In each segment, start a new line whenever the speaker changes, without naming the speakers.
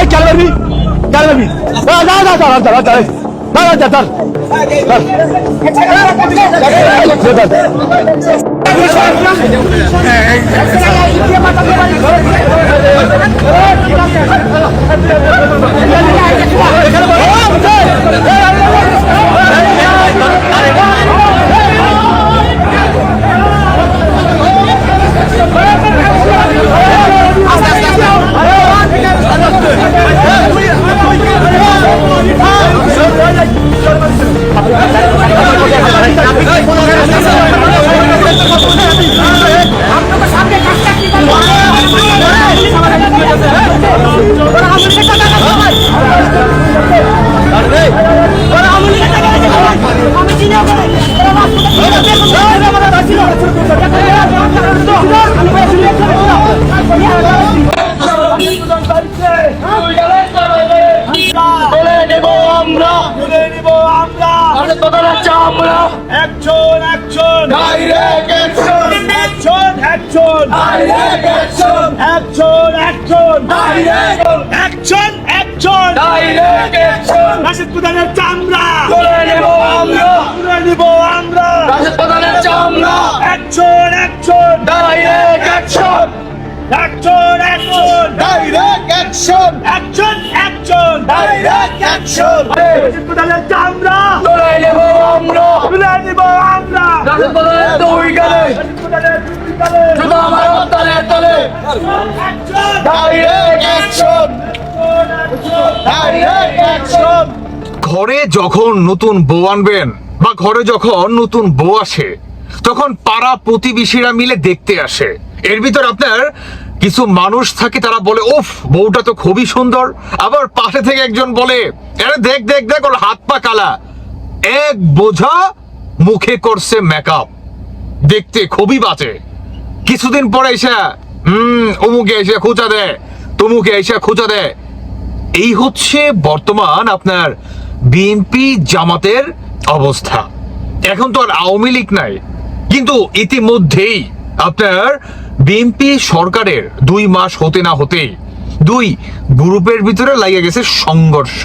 क्या करबी क्या करबी जा जा जा जा जा जा जा
Action, action, direct action, action, action, direct action, action, action, direct action, action, direct action. Rashed প্রধানের চামড়া তুলে নেব আমরা, তুলে নেব আমরা। রাশেদ প্রধানের চামড়া action, action, direct action, action, action, direct action, action, action, direct action. Rashed প্রধানের চামড়া তুলে নেব আমরা, তুলে নেব আমরা। রাশেদ প্রধানের দুই গালে, রাশেদ প্রধানের দুই গালে, শুধু আমার তলে তলে ডাইরেক্ট অ্যাকশন, ডাইরেক্ট অ্যাকশন।
ঘরে যখন নতুন বউ আনবেন বা ঘরে যখন নতুন বউ আসে তখন পাড়া প্রতিবেশীরা মিলে দেখতে আসে। এর ভিতর আপনার কিছু মানুষ থাকে, তারা বলে উফ বউটা তো খুবই সুন্দর। আবার পাশে থেকে একজন বলে আরে দেখ দেখ দেখ ওর হাত পা কালা, এক বোঝা মুখে করছে মেকআপ, দেখতে খুবই বাজে। কিছুদিন পরে এসে অমুকে এসে খোঁচা দেয়, তমুকে এসে খোঁচা দেয়। এই হচ্ছে বর্তমান আপনার বিএনপি জামাতের অবস্থা। এখন তো আর আওয়ামী লীগ নাই, কিন্তু ইতিমধ্যেই আপনার বিএনপি সরকারের 2 মাস হতে না হতেই দুই গ্রুপের ভিতরে লাগিয়ে গেছে সংঘর্ষ।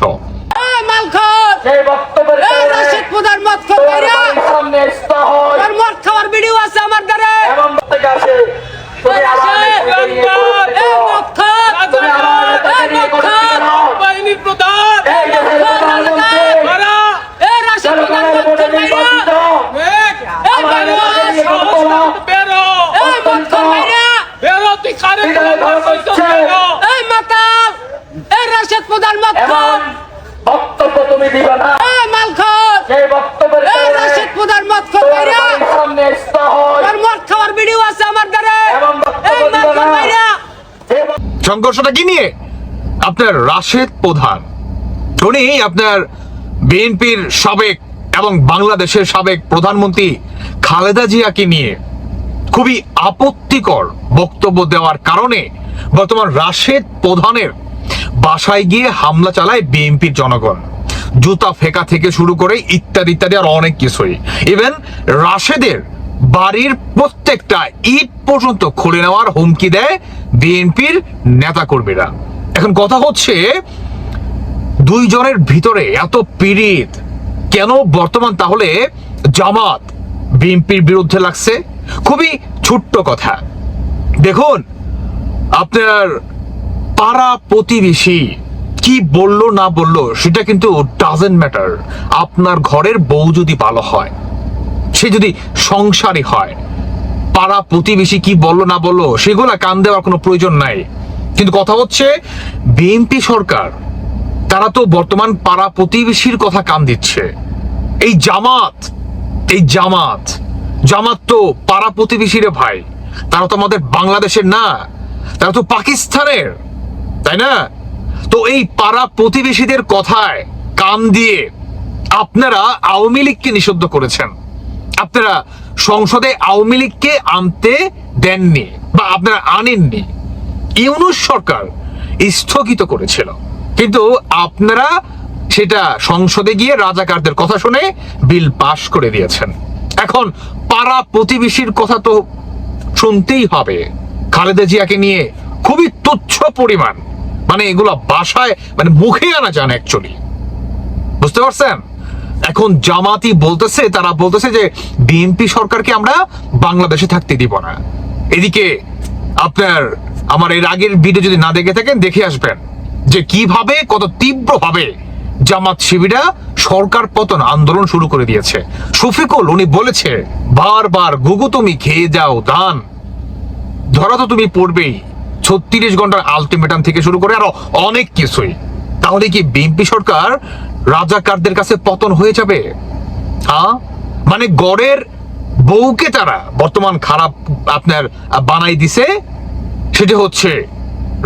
বক্তব্য তুমি দিবা না, সেই বক্তব্যের রাশেদ প্রধান মত খাওয়াইরা সামনে আসতে হয়, আর মত খাওয়ার ভিডিও আছে আমার দ্বারা, এবং বক্তব্য দিবা না।
সংঘর্ষটা কি নিয়ে? আপনার রাশেদ প্রধান উনি আপনার বিএনপির সাবেক এবং বাংলাদেশের সাবেক প্রধানমন্ত্রী খালেদা জিয়াকে নিয়ে খুবই আপত্তিকর বক্তব্য দেওয়ার কারণে বর্তমান রাশেদ প্রধানের বাসায় গিয়ে হামলা চালায় বিএনপির জনগণ। জুতা ফেকা থেকে শুরু করে ইত্যাদি ইত্যাদি আর অনেক কিছুই। ইভেন রাশেদের বাড়ির প্রত্যেকটা ইট পর্যন্ত খুলে নেওয়ার হুমকি দেয় বিএনপির নেতাকর্মীরা। এখন কথা হচ্ছে দুইজনের ভিতরে এত পীড়িত কেন বর্তমান তাহলে জামাত বিএনপির বিরুদ্ধে লাগছে? খুবই ছোট্ট কথা, দেখুন আপনার পাড়া প্রতিবেশী কি বললো না বললো সেটা কিন্তু ডাজেন্ট ম্যাটার। আপনার ঘরের বউ যদি ভালো হয়, সে যদি সংসারী হয়, পাড়া প্রতিবেশী কি বললো না বললো সেগুলা কান দেওয়ার কোনো প্রয়োজন নাই। কিন্তু কথা হচ্ছে বিএনপি সরকার তারা তো বর্তমান পাড়া প্রতিবেশীর কথা কান দিচ্ছে। এই জামাত জামাত তো পাড়া প্রতিবেশীরে ভাই, তারা তো আমাদের বাংলাদেশের না, তারা তো পাকিস্তানের, তাই না? তো এই পাড়া প্রতিবেশীদের কথায় কান দিয়ে আপনারা আওয়ামী লীগকে নিষিদ্ধ করেছেন। আপনারা সংসদে আওয়ামী লীগকে আনতে দেননি বা আপনারা আনেননি। ইউনূস সরকার স্থগিত করেছিল, কিন্তু আপনারা সেটা সংসদে গিয়ে রাজাকারদের কথা শুনে বিল পাশ করে দিয়েছেন। এখন পাড়া প্রতিবেশীর কথা তো শুনতেই হবে। খালেদা জিয়াকে নিয়ে খুবই তুচ্ছ পরিমাণ মানে এগুলা ভাষায় মানে মুখে আনা যান অ্যাকচুয়ালি, বুঝতে পারছেন? এখন জামাতি বলতেছে, তারা বলতেছে যে বিএনপি সরকারকে আমরা বাংলাদেশে থাকতে দিব না। এদিকে আপনার আমার এর আগের ভিডিও যদি না দেখে থাকেন দেখে আসবেন যে কিভাবে কত তীব্রভাবে জামাত শিবিরা সরকার পতন আন্দোলন শুরু করে দিয়েছে। শফিকুল উনি বলেছে বারবার, গুগু তুমি খেয়ে যাও ধান, ধরা তো তুমি পড়বেই, 36 ঘন্টার আলটিমেটাম থেকে শুরু করে আরো অনেক কিছুই। তাহলে কি বিএনপি সরকার রাজাকারদের কাছে পতন হয়ে যাবে? হ্যাঁ, মানে গড়ের বউকে তারা বর্তমান খারাপ আপনার বানাই দিছে, সেটা হচ্ছে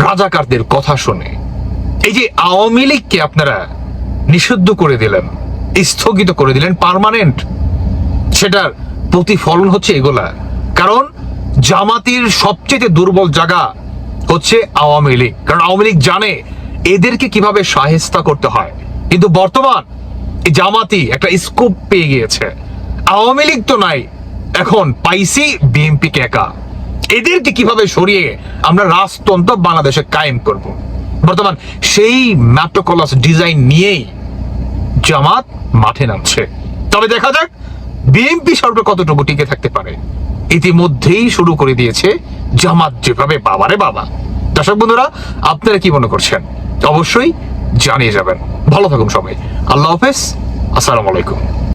রাজাকারদের কথা শুনে। এই যে আওয়ামী লীগকে আপনারা নিষিদ্ধ করে দিলেন, স্থগিত করে দিলেন পার্মানেন্ট, সেটার প্রতিফলন হচ্ছে এগুলা। কারণ জামাতির সবচেয়ে দুর্বল জায়গা হচ্ছে আওয়ামী লীগ, কারণ আওয়ামী লীগ জানে এদেরকে কিভাবে শায়েস্তা করতে হয়। কিন্তু বর্তমান এই জামাতি একটা স্কোপ পেয়ে গিয়েছে, আওয়ামী লীগ তো নাই, এখন পাইছি বিএনপি কে একা, এদেরকে কিভাবে সরিয়ে আমরা রাজতন্ত্র বাংলাদেশে কায়েম করব। বর্তমান সেই ম্যাপটোকলাস ডিজাইন নিয়েই জামাত মাঠে নামছে। তবে দেখা যাক বিএনপি সরকার কতটুকু টিকে থাকতে পারে। ইতিমধ্যেই শুরু করে দিয়েছে জামাত যেভাবে, বাবারে বাবা। দর্শক বন্ধুরা, আপনারা কি মনে করছেন অবশ্যই জানিয়ে যাবেন। ভালো থাকুন সবাই, আল্লাহ হাফেজ, আসসালামু আলাইকুম।